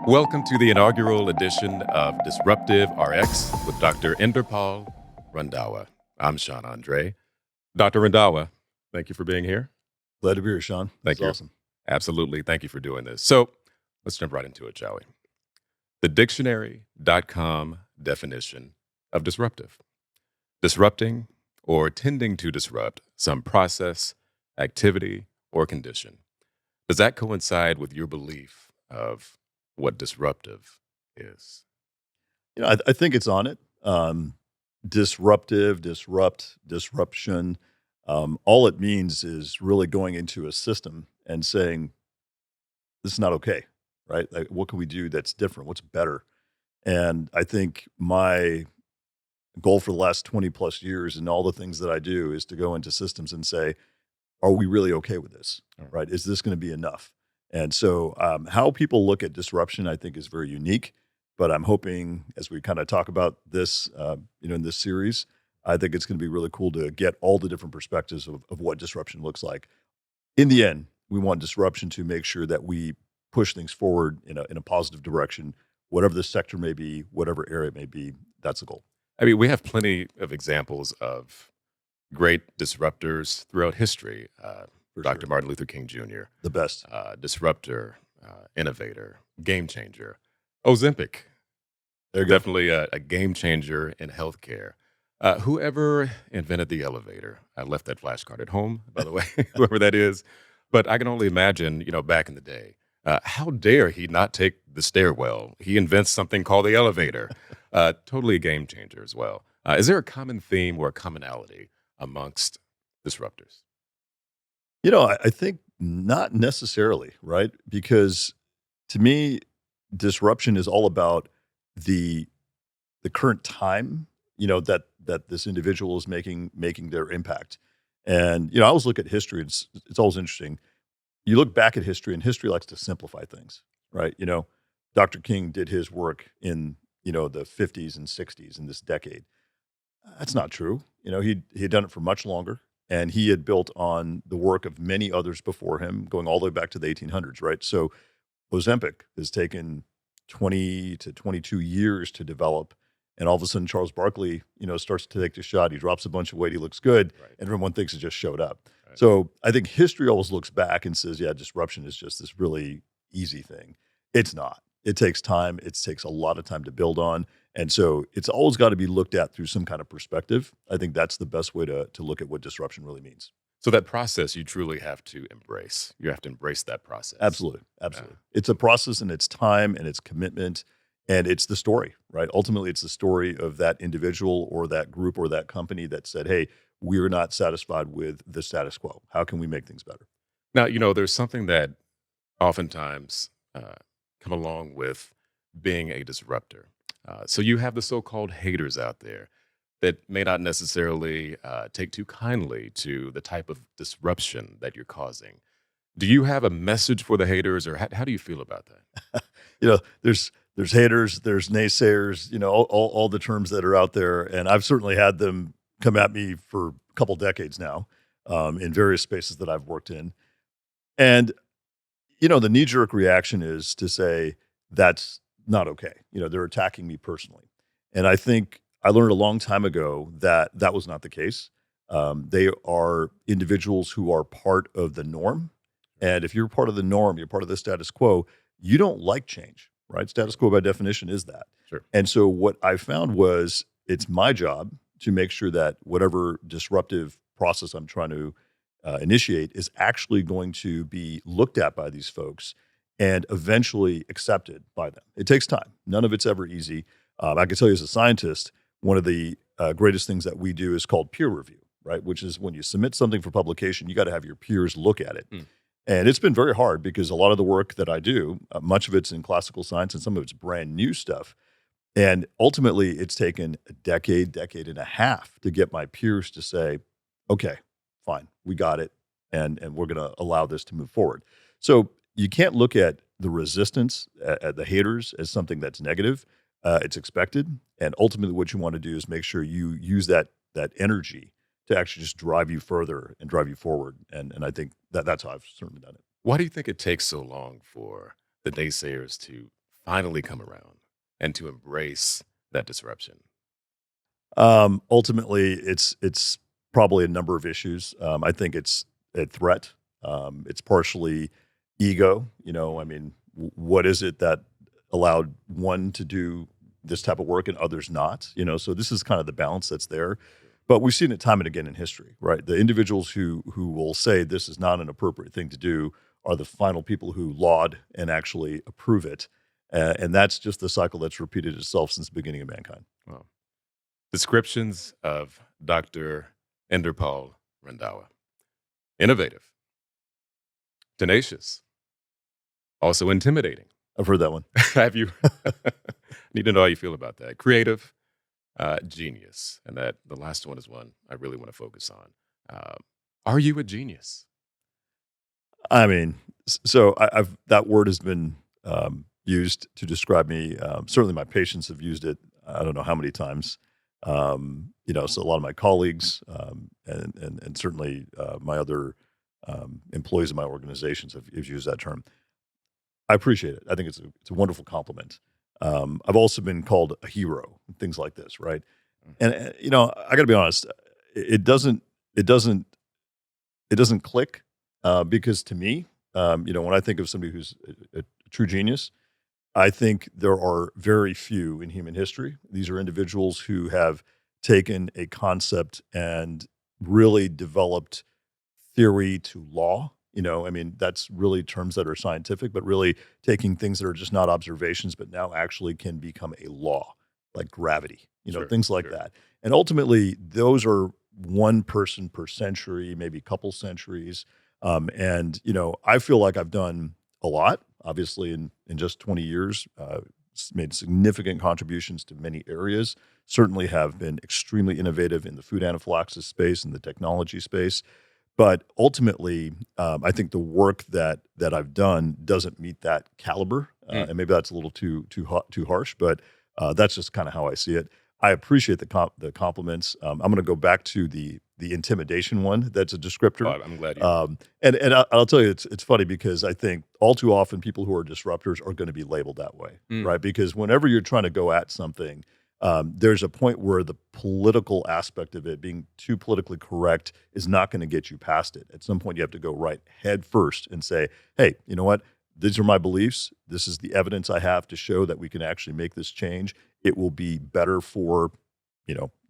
Welcome to the inaugural edition of Disruptive RX with Dr. Inderpal Randhawa. I'm Sean André. Dr. Randhawa, thank you for being here. Glad to be here, Sean. Thank It's you. awesome. Absolutely. Thank you for doing this. So let's jump right into it, shall we? The dictionary.com definition of disruptive: disrupting or tending to disrupt some process, activity, or condition. Does that coincide with your belief of what disruptive is? I think it's on it. Disruptive, disruption. All it means is really going into a system and saying, this is not okay, right? Like, what can we do that's different? What's better? And I think my goal for the last 20 plus years and all the things that I do is to go into systems and say, are we really okay with this? Right? Is this going to be enough? And so, how people look at disruption, I think, is very unique. But I'm hoping, as we kind of talk about this, in this series, I think it's going to be really cool to get all the different perspectives of what disruption looks like. In the end, we want disruption to make sure that we push things forward in a positive direction, whatever the sector may be, whatever area it may be. That's the goal. I mean, we have plenty of examples of great disruptors throughout history. For Dr. sure. Martin Luther King Jr., The best. disruptor, innovator, game changer. Ozempic, There you go. definitely a game changer in healthcare. Whoever invented the elevator, I left that flashcard at home, by the way, whoever that is. But I can only imagine, back in the day, how dare he not take the stairwell? He invents something called the elevator. Totally a game changer as well. Is there a common theme or a commonality amongst disruptors? I think not necessarily, right? Because to me, disruption is all about the current time, that this individual is making their impact. And I always look at history. It's always interesting. You look back at history, and history likes to simplify things, right? Dr. King did his work in the 50s and 60s in this decade. That's not true. He had done it for much longer, and he had built on the work of many others before him, going all the way back to the 1800s, right? So Ozempic has taken 20 to 22 years to develop, and all of a sudden Charles Barkley, starts to take the shot. He drops a bunch of weight. He looks good, Right. and everyone thinks it just showed up. Right. So I think history always looks back and says, yeah, disruption is just this really easy thing. It's not. It takes time. It takes a lot of time to build on. And so it's always got to be looked at through some kind of perspective. I think that's the best way to look at what disruption really means. So that process you truly have to embrace. You have to embrace that process. Absolutely. It's a process, and it's time, and it's commitment, and it's the story, right? Ultimately, it's the story of that individual or that group or that company that said, hey, we're not satisfied with the status quo. How can we make things better? Now, there's something that oftentimes come along with being a disruptor. So you have the so-called haters out there that may not necessarily take too kindly to the type of disruption that you're causing. Do you have a message for the haters, or how do you feel about that? There's haters, there's naysayers, all the terms that are out there. And I've certainly had them come at me for a couple decades now, in various spaces that I've worked in. And, the knee-jerk reaction is to say, that's not okay. They're attacking me personally. And I think I learned a long time ago that that was not the case. They are individuals who are part of the norm. And if you're part of the norm, you're part of the status quo, you don't like change, right? Status quo by definition is that. Sure. And so what I found was it's my job to make sure that whatever disruptive process I'm trying to initiate is actually going to be looked at by these folks and eventually accepted by them. It takes time. None of it's ever easy. I can tell you as a scientist, one of the greatest things that we do is called peer review, right? Which is when you submit something for publication, you got to have your peers look at it. And it's been very hard because a lot of the work that I do, much of it's in classical science and some of it's brand new stuff. And ultimately, it's taken a decade and a half to get my peers to say, okay, fine, we got it, and we're going to allow this to move forward. So you can't look at the resistance, at the haters, as something that's negative. It's expected, and ultimately what you want to do is make sure you use that energy to actually just drive you further and drive you forward. And I think that's how I've certainly done it. Why do you think it takes so long for the naysayers to finally come around and to embrace that disruption? Ultimately, it's probably a number of issues. I think it's a threat. It's partially ego. I mean, what is it that allowed one to do this type of work and others not? So this is kind of the balance that's there. But we've seen it time and again in history, right? The individuals who will say this is not an appropriate thing to do are the final people who laud and actually approve it. And that's just the cycle that's repeated itself since the beginning of mankind. Well, descriptions of Dr. Inderpal Randhawa. Innovative, tenacious, also intimidating. I've heard that one. Have you? Need to know how you feel about that. Creative, genius, and that the last one is one I really want to focus on. Are you a genius? I mean, I've that word has been used to describe me. Certainly, my patients have used it. I don't know how many times. So a lot of my colleagues and certainly my other employees in my organizations have used that term. I appreciate it. I think it's a wonderful compliment. I've also been called a hero, things like this, right? And I got to be honest, it doesn't click because to me, when I think of somebody who's a true genius, I think there are very few in human history. These are individuals who have taken a concept and really developed theory to law. I mean, that's really terms that are scientific, but really taking things that are just not observations, but now actually can become a law, like gravity, Sure, things like sure. that. And ultimately, those are one person per century, maybe a couple centuries. I feel like I've done a lot, obviously, in just 20 years, made significant contributions to many areas, certainly have been extremely innovative in the food anaphylaxis space and the technology space. But ultimately, I think the work that I've done doesn't meet that caliber, Mm. and maybe that's a little too harsh, but that's just kind of how I see it. I appreciate the compliments. I'm going to go back to the intimidation one. That's a Oh, descriptor. I'm glad you. And I'll tell you, it's funny because I think all too often people who are disruptors are going to be labeled that way, Mm. right? Because whenever you're trying to go at something, there's a point where the political aspect of it, being too politically correct, is not going to get you past it. At some point, you have to go right head first and say, hey, you know what? These are my beliefs. This is the evidence I have to show that we can actually make this change. It will be better for,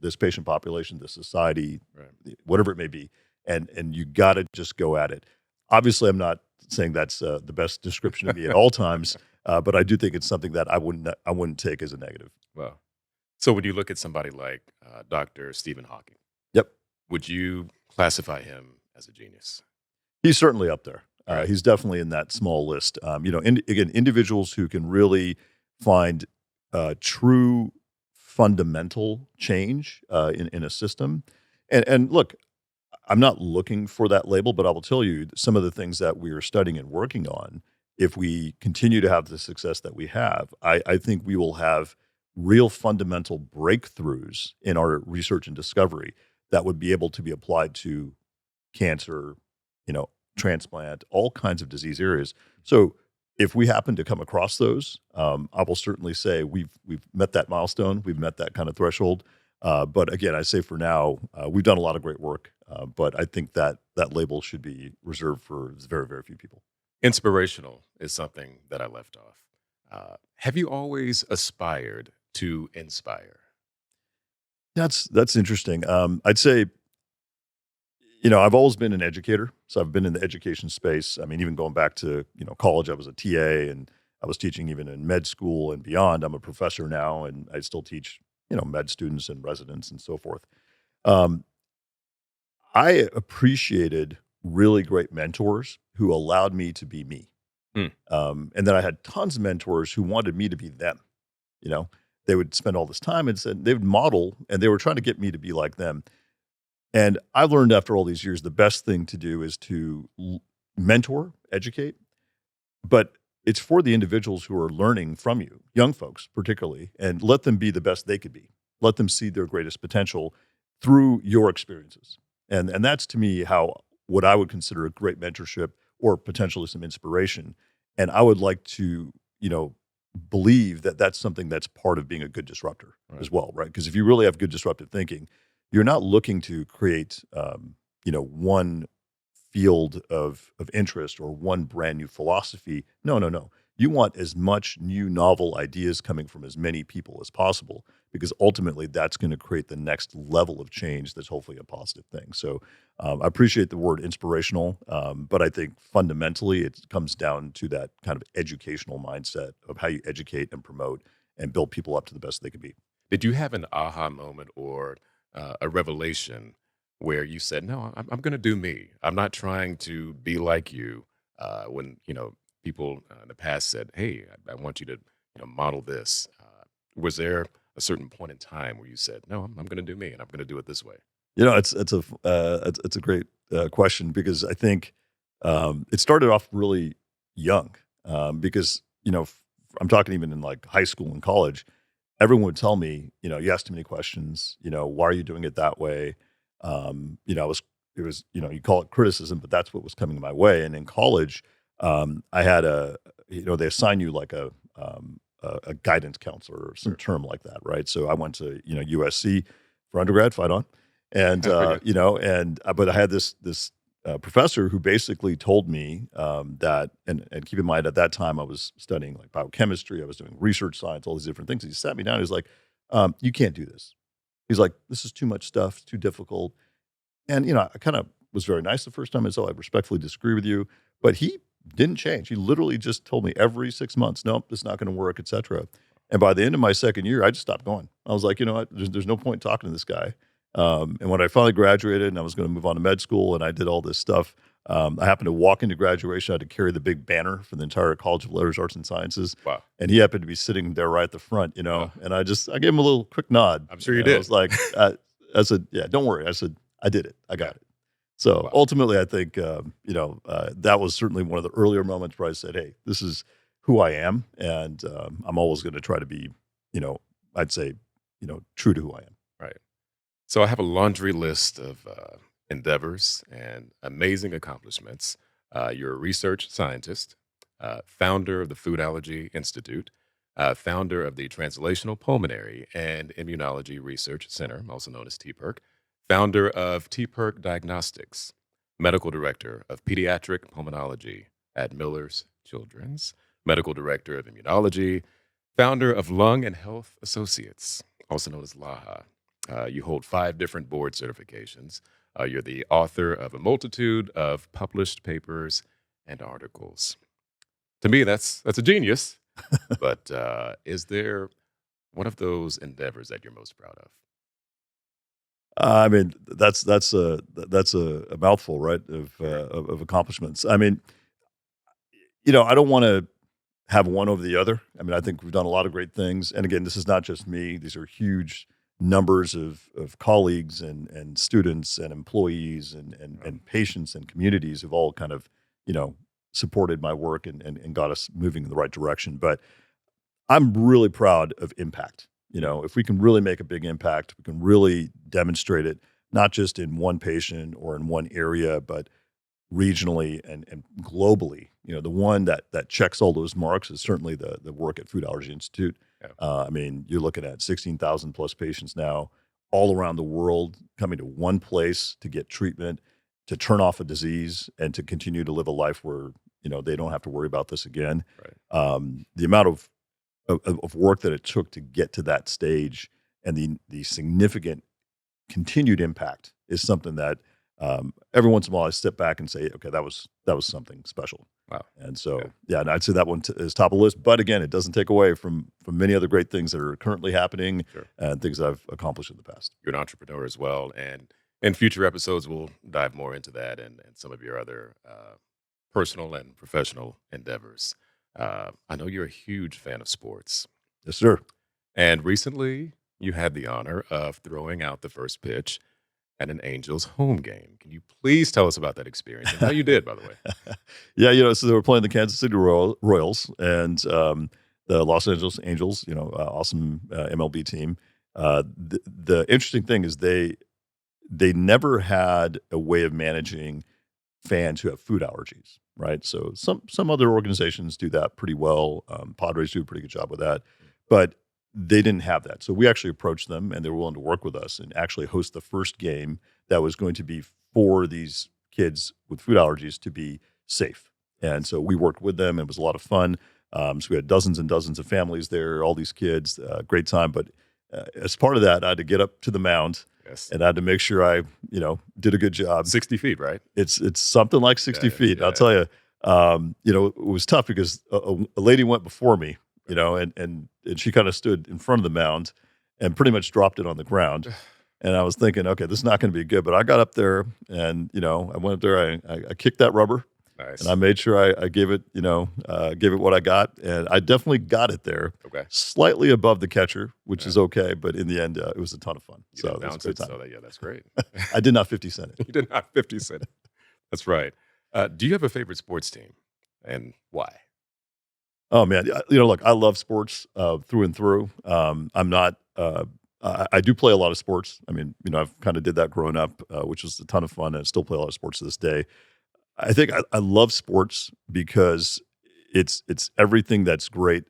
this patient population, this society, Right. whatever it may be. And you got to just go at it. Obviously, I'm not saying that's the best description of me at all times, but I do think it's something that I wouldn't take as a negative. Well, so when you look at somebody like Dr. Stephen Hawking, Yep. would you classify him as a genius? He's certainly up there. Right. He's definitely in that small list. Again, individuals who can really find true fundamental change in a system. And look, I'm not looking for that label, but I will tell you some of the things that we are studying and working on. If we continue to have the success that we have, I think we will have real fundamental breakthroughs in our research and discovery that would be able to be applied to cancer, you know, transplant, all kinds of disease areas. So if we happen to come across those, I will certainly say we've met that milestone, we've met that kind of threshold. But again, I say for now, we've done a lot of great work, but I think that that label should be reserved for very, very few people. Inspirational is something that I left off. Have you always aspired to inspire? That's interesting. I'd say, I've always been an educator, so I've been in the education space. I mean, even going back to college, I was a TA, and I was teaching even in med school and beyond. I'm a professor now, and I still teach med students and residents and so forth. Um, I appreciated really great mentors who allowed me to be me. Hmm. And then I had tons of mentors who wanted me to be them. You know, they would spend all this time and said they would model, and they were trying to get me to be like them. And I learned after all these years, the best thing to do is to mentor, educate, but it's for the individuals who are learning from you, young folks particularly, and let them be the best they could be. Let them see their greatest potential through your experiences. And that's to me how what I would consider a great mentorship or potentially some inspiration. And I would like to, believe that that's something that's part of being a good disruptor Right. as well, right? Because if you really have good disruptive thinking, you're not looking to create, one field of interest or one brand new philosophy. No, no, no. You want as much new novel ideas coming from as many people as possible because ultimately that's going to create the next level of change that's hopefully a positive thing. So I appreciate the word inspirational, but I think fundamentally it comes down to that kind of educational mindset of how you educate and promote and build people up to the best they can be. Did you have an aha moment or a revelation where you said, "No, I'm going to do me. I'm not trying to be like you." When people in the past said, "Hey, I want you to model this." Was there a certain point in time where you said, "No, I'm going to do me, and I'm going to do it this way"? It's a great question because I think it started off really young because I'm talking even in like high school and college, everyone would tell me, you asked too many questions, why are you doing it that way? I was it was you call it criticism, but that's what was coming my way. And in college, I had they assign you like a guidance counselor or some Sure. term like that, right? So I went to USC for undergrad, fight on, and Okay. but I had this professor who basically told me that, and keep in mind at that time I was studying like biochemistry, I was doing research science, all these different things. He sat me down. He's like, "You can't do this." He's like, "This is too much stuff. It's too difficult." And I kind of was very nice the first time, and so I respectfully disagree with you. But he didn't change. He literally just told me every 6 months, "Nope, it's not going to work," etc. And by the end of my second year, I just stopped going. I was like, you know what? There's no point talking to this guy. And when I finally graduated and I was going to move on to med school and I did all this stuff, I happened to walk into graduation. I had to carry the big banner for the entire College of Letters, Arts, and Sciences. Wow. And he happened to be sitting there right at the front, Uh, and I gave him a little quick nod. I'm sure you And I did. was like, I said, "Yeah, don't worry." I said, "I did it. I Yeah. got it." So Wow. ultimately, I think, that was certainly one of the earlier moments where I said, "Hey, this is who I am. And I'm always going to try to be, you know, I'd say, true to who I am." Right. So I have a laundry list of endeavors and amazing accomplishments. You're a research scientist, founder of the Food Allergy Institute, founder of the Translational Pulmonary and Immunology Research Center, also known as TPERC, founder of TPERC Diagnostics, medical director of pediatric pulmonology at Miller's Children's, medical director of immunology, founder of Lung and Health Associates, also known as LAHA. You hold 5 different board certifications. You're the author of a multitude of published papers and articles. To me, that's a genius. But is there one of those endeavors that you're most proud of? I mean, that's a mouthful, right? Of, Sure. of accomplishments. I mean, I don't want to have one over the other. I mean, I think we've done a lot of great things. And again, this is not just me. These are huge numbers of colleagues and students and employees and patients and communities who've all kind of, supported my work and got us moving in the right direction. But I'm really proud of impact. If we can really make a big impact, we can really demonstrate it, not just in one patient or in one area, but regionally and globally. The one that checks all those marks is certainly the work at Food Allergy Institute. Yeah. I mean, you're looking at 16,000 plus patients now, all around the world, coming to one place to get treatment, to turn off a disease, and to continue to live a life where they don't have to worry about this again. Right. The amount of work that it took to get to that stage and the significant continued impact is something that every once in a while I step back and say, okay, that was something special. Wow. And Yeah. so, yeah, and I'd say that one is top of the list. But again, it doesn't take away from many other great things that are currently happening Sure. and things that I've accomplished in the past. You're an entrepreneur as well, and in future episodes, we'll dive more into that and some of your other personal and professional endeavors. I know you're a huge fan of sports, Yes, sir. and recently you had the honor of throwing out the first pitch at an Angels home game. Can you please tell us about that experience and how you did, by the way? Yeah, so they were playing the Kansas City Royals and the Los Angeles Angels. Awesome MLB team. The interesting thing is they never had a way of managing fans who have food allergies. right? So some other organizations do that pretty well. Padres do a pretty good job with that, but they didn't have that. So we actually approached them, and they were willing to work with us and actually host the first game that was going to be for these kids with food allergies to be safe. And so we worked with them. It was a lot of fun. So we had dozens and dozens of families there, all these kids, great time. But as part of that, I had to get up to the mound, Yes. and I had to make sure I, did a good job. 60 feet, right? It's something like 60 feet. Yeah. I'll tell you, it was tough because a lady went before me, and she kind of stood in front of the mound and pretty much dropped it on the ground. And I was thinking, okay, this is not going to be good. But I got up there, and I went up there. I kicked that rubber, Nice. and I made sure I gave it, gave it what I got, and I definitely got it there, Okay. slightly above the catcher, which Yeah. is okay. But in the end, it was a ton of fun. You So didn't that's a bounce great it, time. so that's great. I did not 50-cent it. You did not 50 cent. That's right. Do you have a favorite sports team, and why? Oh man, yeah, look, I love sports through and through. I'm not. I do play a lot of sports. I mean, I've kind of did that growing up, which was a ton of fun, and I still play a lot of sports to this day. I think I love sports because it's everything that's great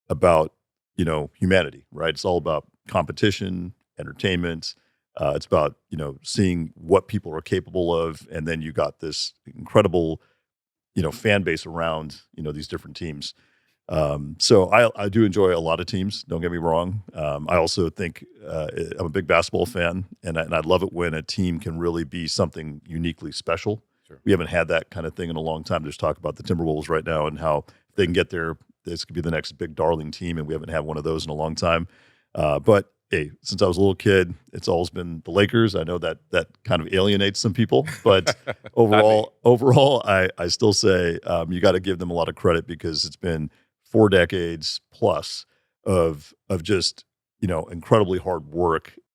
about humanity, right? It's all about competition, entertainment. It's about seeing what people are capable of, and then you got this incredible fan base around these different teams. So I do enjoy a lot of teams. Don't get me wrong. I also think I'm a big basketball fan, and I love it when a team can really be something uniquely special. Sure. We haven't had that kind of thing in a long time. There's talk about the Timberwolves right now and how if they can get there, this could be the next big darling team, and we haven't had one of those in a long time. But hey, since I was a little kid, it's always been the Lakers. I know that kind of alienates some people, but overall, I still say you got to give them a lot of credit because it's been 4 decades plus of just incredibly hard work